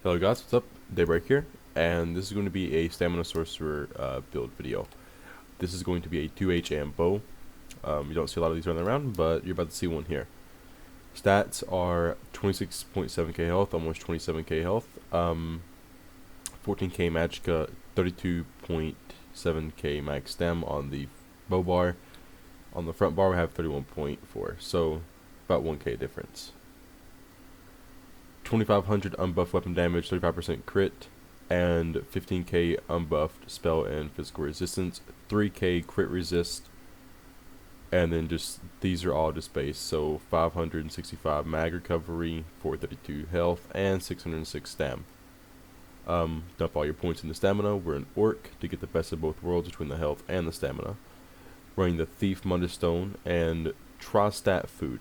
Hello guys, what's up? DayBreak here, and this is going to be a Stamina Sorcerer build video. This is going to be a 2H AM bow. You don't see a lot of these running around, but you're about to see one here. Stats are 26.7k health, almost 27k health, 14k magicka, 32.7k max stem on the bow bar. On the front bar we have 31.4, so about 1k difference. 2500 unbuffed weapon damage, 35% crit, and 15k unbuffed spell and physical resistance, 3k crit resist, and then just these are all just base. So 565 mag recovery, 432 health, and 606 stam. Dump all your points into stamina. We're an orc to get the best of both worlds between the health and the stamina. Running the Thief Stone and Tri-Stat food,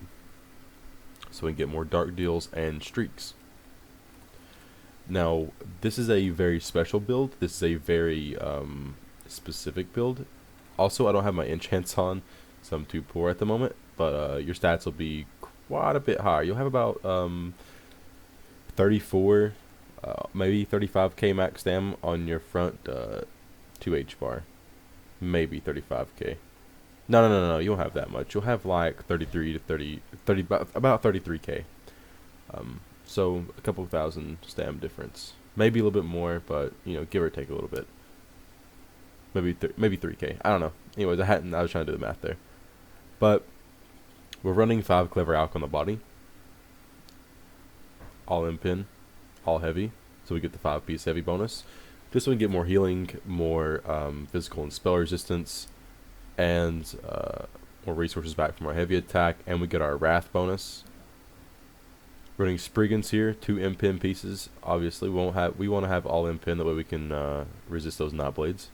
so we can get more dark deals and streaks. Now, this is a very special build. This is a very specific build. Also, I don't have my enchants on, so I'm too poor at the moment, but your stats will be quite a bit higher. You'll have about 34, maybe 35k max stam on your front 2H bar. Maybe 35k. No, you won't have that much. You'll have like 33 to 30, about 33k. So a couple thousand stam difference. Maybe a little bit more, but you know, give or take a little bit. Maybe 3k. I don't know. Anyways, I was trying to do the math there. But we're running 5 clever alch on the body. All in pin, all heavy. So we get the 5-piece heavy bonus. Just so we can get more healing, more physical and spell resistance, and more resources back from our heavy attack, and we get our wrath bonus. Running Spriggans here, 2 impin pieces. Obviously, we want to have all impin, that way we can resist those knot blades.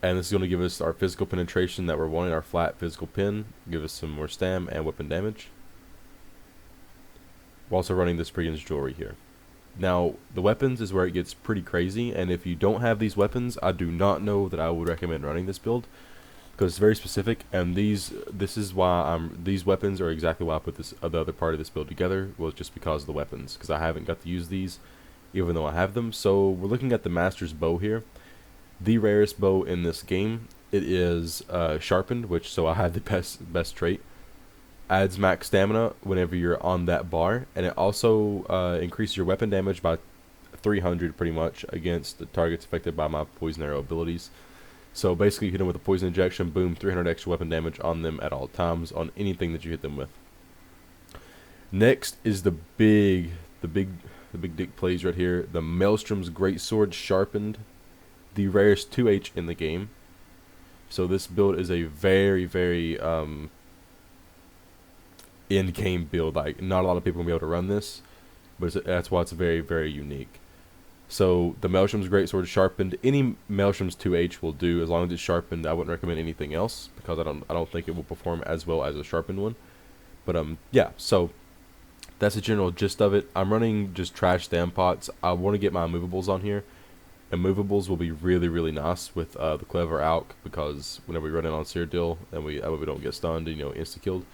And this is going to give us our physical penetration that we're wanting, our flat physical pin, give us some more stam and weapon damage. We're also running the Spriggans jewelry here. Now, the weapons is where it gets pretty crazy, and if you don't have these weapons, I do not know that I would recommend running this build, because it's very specific, and these weapons are exactly why I put this the other part of this build together, was just because of the weapons, because I haven't got to use these, even though I have them. So we're looking at the Master's Bow here, the rarest bow in this game. It is sharpened, which, so I had the best trait. Adds max stamina whenever you're on that bar, and it also increases your weapon damage by 300 pretty much against the targets affected by my poison arrow abilities. So basically you hit them with a poison injection, boom, 300 extra weapon damage on them at all times on anything that you hit them with. Next is the big dick plays right here, the Maelstrom's Greatsword Sharpened, the rarest 2H in the game. So this build is a very in-game build. Like, not a lot of people will be able to run this, but that's why it's very unique. So the Maelstrom's Greatsword Sharpened, any Maelstrom's 2H will do as long as it's sharpened. I wouldn't recommend anything else, because I don't think it will perform as well as a sharpened one. But yeah, so that's the general gist of it. I'm running just trash stam pots. I want to get my movables on here, and movables will be really nice with the clever alch, because whenever we run in on Cyrodiil, and we don't get stunned, and, you know, insta killed.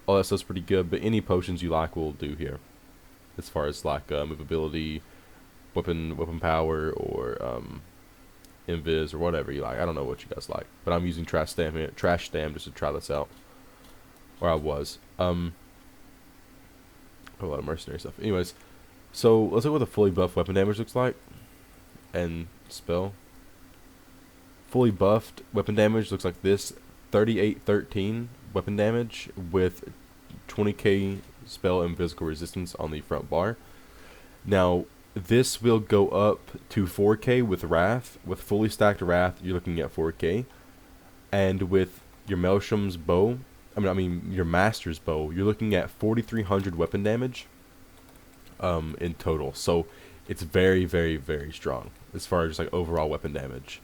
All that stuff's pretty good, but any potions you like will do here, as far as like movability, weapon power, or invis, or whatever you like. I don't know what you guys like, but I'm using trash stam here, just to try this out. Or I was. A lot of mercenary stuff. Anyways, so let's look what the fully buffed weapon damage looks like, and spell. Fully buffed weapon damage looks like this: 3813 weapon damage with 20k spell and physical resistance on the front bar. Now, this will go up to 4k with Wrath. With fully stacked Wrath, you're looking at 4k. And with your Maelstrom's bow, I mean your Master's Bow, you're looking at 4300 weapon damage in total. So it's very strong as far as like overall weapon damage.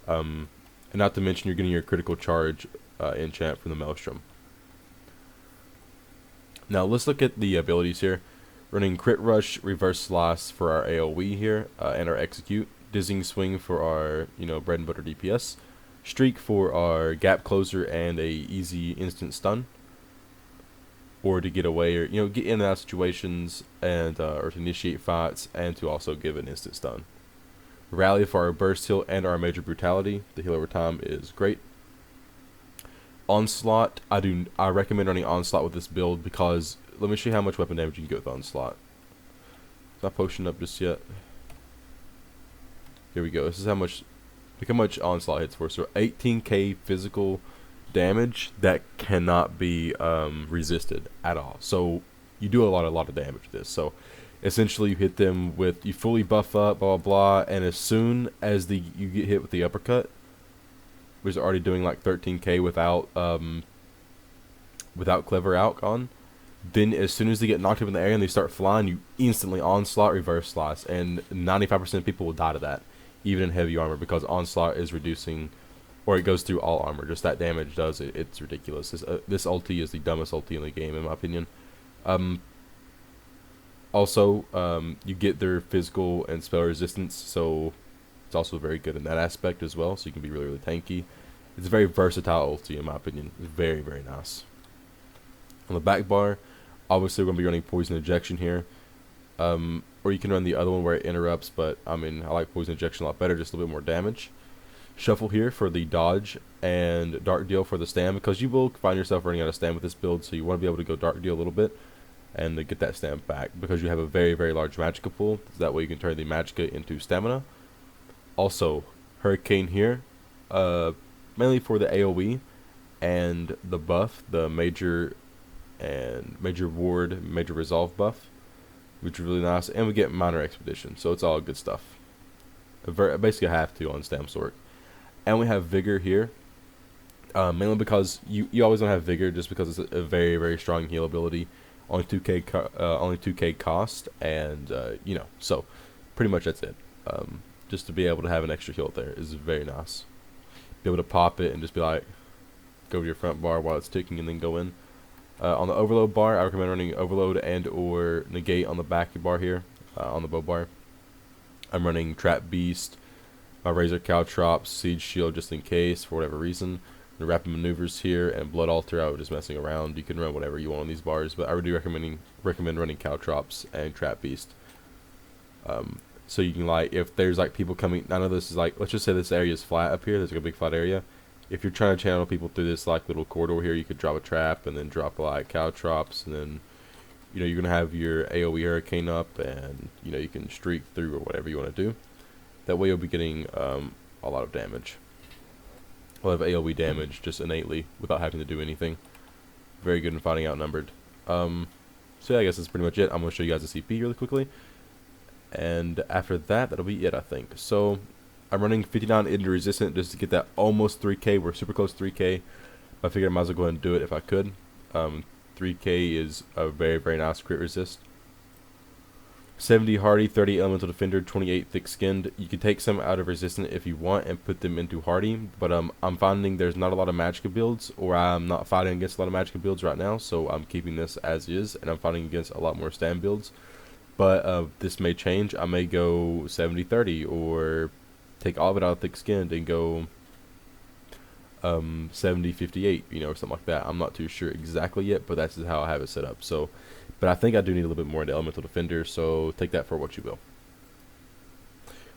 And not to mention, you're getting your critical charge enchant from the Maelstrom. Now let's look at the abilities here. Running Crit Rush, Reverse Slice for our AoE here, and our Execute. Dizzying Swing for our, you know, bread and butter DPS. Streak for our Gap Closer and a easy instant stun. or to get away, or get in and out of situations, and or to initiate fights, and to also give an instant stun. Rally for our burst heal and our major brutality. The heal over time is great. Onslaught, I recommend running Onslaught with this build because let me show you how much weapon damage you can get with Onslaught. It's not potion up just yet. Here we go. This is how much Onslaught hits for. So 18k physical damage that cannot be resisted at all. So you do a lot of damage with this. So essentially you hit them with, you fully buff up, blah blah blah, and as soon as you get hit with the uppercut, which is already doing like 13k without clever out on, then as soon as they get knocked up in the air and they start flying, you instantly Onslaught, reverse slice, and 95% of people will die to that, even in heavy armor, because Onslaught is reducing, or it goes through all armor. Just that damage does it. It's ridiculous. This ulti is the dumbest ulti in the game, in my opinion. Also, you get their physical and spell resistance, so it's also very good in that aspect as well. So you can be really tanky. It's a very versatile ulti, in my opinion. It's very nice. On the back bar, obviously we're going to be running Poison Ejection here. Or you can run the other one where it interrupts, but I mean, I like Poison Ejection a lot better, just a little bit more damage. Shuffle here for the dodge, and Dark Deal for the stam, because you will find yourself running out of stam with this build, so you want to be able to go Dark Deal a little bit and to get that stam back, because you have a very large Magicka pool, so that way you can turn the Magicka into stamina. Also, Hurricane here, mainly for the AoE and the buff, the major ward, major resolve buff, which is really nice, and we get minor expedition, so it's all good stuff. Basically, I have to on Stam Sorc. And we have Vigor here, mainly because you always want to have Vigor, just because it's a very strong heal ability. Only 2k cost, and so pretty much that's it. Just to be able to have an extra heal there is very nice. Be able to pop it and just be like, go to your front bar while it's ticking and then go in. On the overload bar, I recommend running overload and or negate on the back bar here, on the bow bar. I'm running Trap Beast, my Razor Caltrops, Siege Shield just in case for whatever reason. The Rapid Maneuvers here and Blood Altar, I was just messing around. You can run whatever you want on these bars, but I would recommend running Caltrops and Trap Beast. So you can, like, if there's like people coming, none of this is like, let's just say this area is flat up here, there's like a big flat area. If you're trying to channel people through this like little corridor here, you could drop a trap and then drop like Caltrops, and then you're gonna have your AoE Hurricane up, and you can streak through or whatever you want to do. That way you'll be getting a lot of damage, a lot of AoE damage just innately without having to do anything. Very good in fighting outnumbered. So yeah, I guess that's pretty much it. I'm gonna show you guys the CP really quickly, and after that, that'll be it, I think. So I'm running 59 into resistant just to get that almost 3k. We're super close to 3k. I figured I might as well go ahead and do it if I could. 3k is a very nice crit resist. 70 hardy, 30 elemental defender, 28 thick skinned. You can take some out of resistant if you want and put them into hardy, but I'm finding there's not a lot of Magicka builds, or I'm not fighting against a lot of Magicka builds right now, so I'm keeping this as is, and I'm fighting against a lot more stand builds. But this may change. I may go 70-30, or take all of it out of thick skinned and go 70-58, or something like that. I'm not too sure exactly yet, but that's how I have it set up. So, but I think I do need a little bit more into elemental defender, so take that for what you will.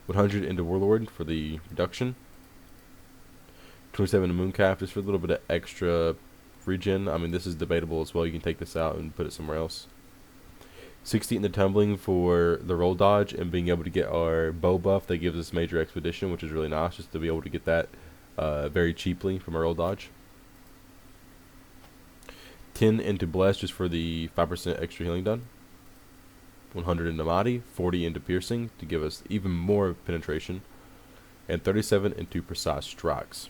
100 into warlord for the reduction. 27 to mooncalf just for a little bit of extra regen. I mean, this is debatable as well. You can take this out and put it somewhere else. 60 in the tumbling for the roll dodge and being able to get our bow buff that gives us major expedition, which is really nice, just to be able to get that very cheaply from a roll dodge. 10 into bless just for the 5% extra healing done. 100 into mighty, 40 into piercing to give us even more penetration, and 37 into precise strikes.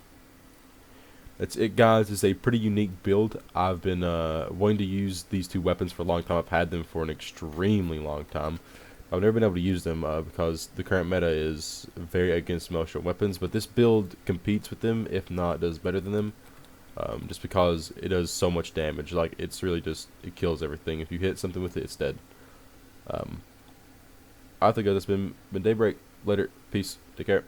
That's it, guys. It's a pretty unique build. I've been wanting to use these two weapons for a long time. I've had them for an extremely long time. I've never been able to use them because the current meta is very against Maelstrom weapons, but this build competes with them, if not does better than them, just because it does so much damage. Like, it's really just, it kills everything. If you hit something with it, it's dead. I think that's been DayBreak. Later. Peace. Take care.